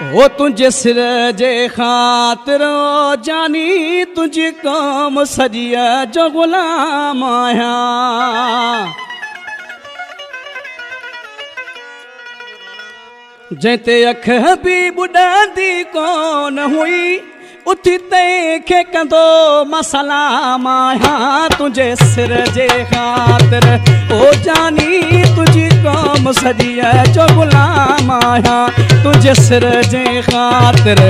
ओ तुझे सिर जे ख़ातिर जानी तुझी कौम सॼीअ जो ग़ुलाम आहियां। जंहिंते अख बि ॿुॾंदी कोन हुई उथी तंहिंखे कंदो मां सलाम आहियां। तुंहिंजे सिर जे ख़ातिर ओ जानी तुझी कौम सॼीअ जो ग़ुलाम आहियां। तुंहिंजे सिर जे ख़ातिर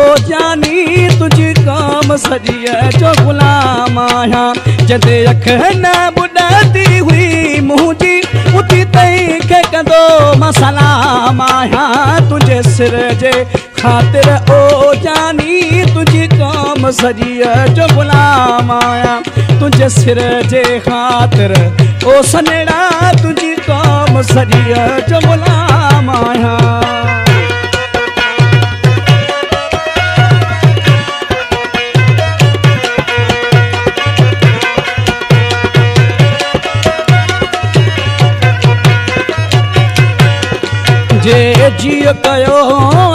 ओ जानी तुझी कौम सॼीअ जो ग़ुलाम आहियां। जंहिंते अख न ॿुॾंदी हुई मुंहिंजी उथी तंहिंखे कंदो मां सलाम आहियां। तुंहिंजे सिर जे ख़ातिर ओ जानी तुझी कौम सॼीअ जो ग़ुलाम आहियां। तुंहिंजे सिर जे ख़ातिर ओ सनेड़ा तुझी कौम सॼीअ जो ग़ुलाम आहियां। जे जीअ कयो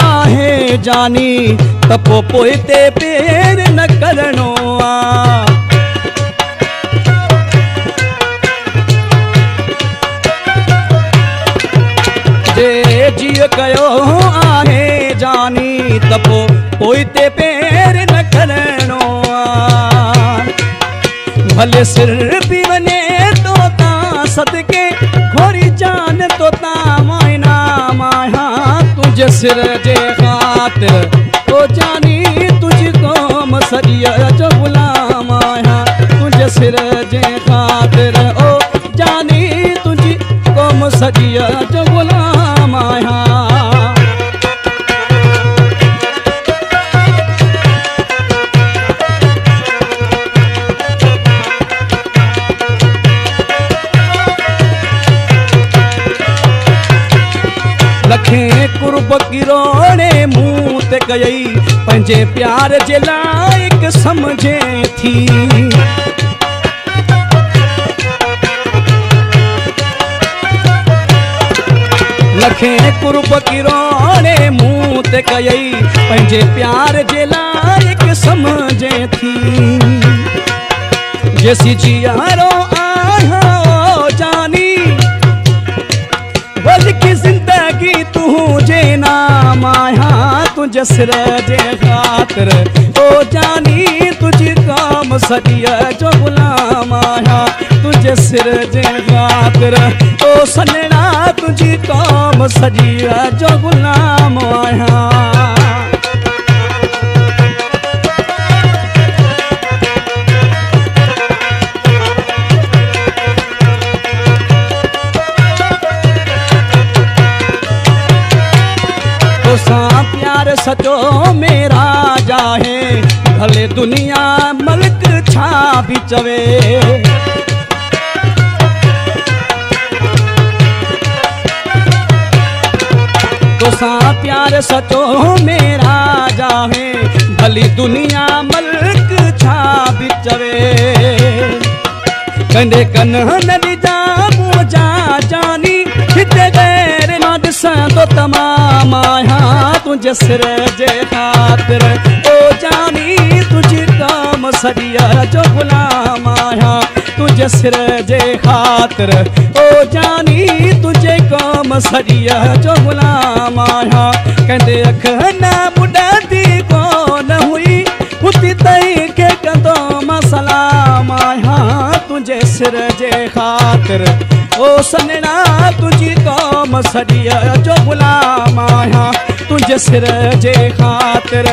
आहे जानी त पोइ ते पेर न करणो आ। जे जीअ कयो आहे जानी त पोइ ते पेर न करणो आ। भले सिर बि वञे तो तां सदके घोरी जान तो तां मोइना माया। तुझे सिर जे ख़ातिर ओ जानी तुझी कौम सॼीअ जो ग़ुलाम आहियां। तुझे सिर जे ख़ातिर ओ जानी तुझी कौम सॼीअ जो ग़ुलाम आहियां। लखे कुर्ब किरोड़े मुंह ते कयई पंहिंजे प्यार जे लाइक़ समझे थी। लखे कुर्ब किरोड़े मुंह ते कयई पंहिंजे प्यार जे लाइक़ समझे थी। जेसी जियारो आहियां जानी बल्कि जिंदगी तुझे नाम आहियां। तुझे सिर जे ख़ातिर ओ जानी तुझी कौम सॼीअ जो ग़ुलाम आहियां। तुझे सिर जे ख़ातिर ओ सनेड़ा तुझी कौम सॼीअ जो ग़ुलाम आहियां। तोसां प्यार सचो मेरा जाहे भले दुनिया मल्क छा भी चवे। तोसां प्यार सचो मेरा जाहे भली दुनिया मल्क छा भी चवे। कंदे कन न ॾिजा मुंहिंजा जानी हिते गैर न ॾिसंदो तमाम आहियां। तुंहिंजे सिर जे ख़ातिर ओ जानी तुझी कौम सॼीअ जो ग़ुलाम आहियां। तुझे सिर जे ख़ातिर ओ जानी तुझे कौम सॼीअ जो ग़ुलाम आहियां। कंदे अख न ॿुॾंदी कोन हुई उथी तंहिंखे कंदो मां सलाम आहियां। तुंहिंजे सिर जे ख़ातिर ओ सनेड़ा तुझी कौम सॼीअ जो ग़ुलाम आहियां। तुंहिंजे सिर जे ख़ातिर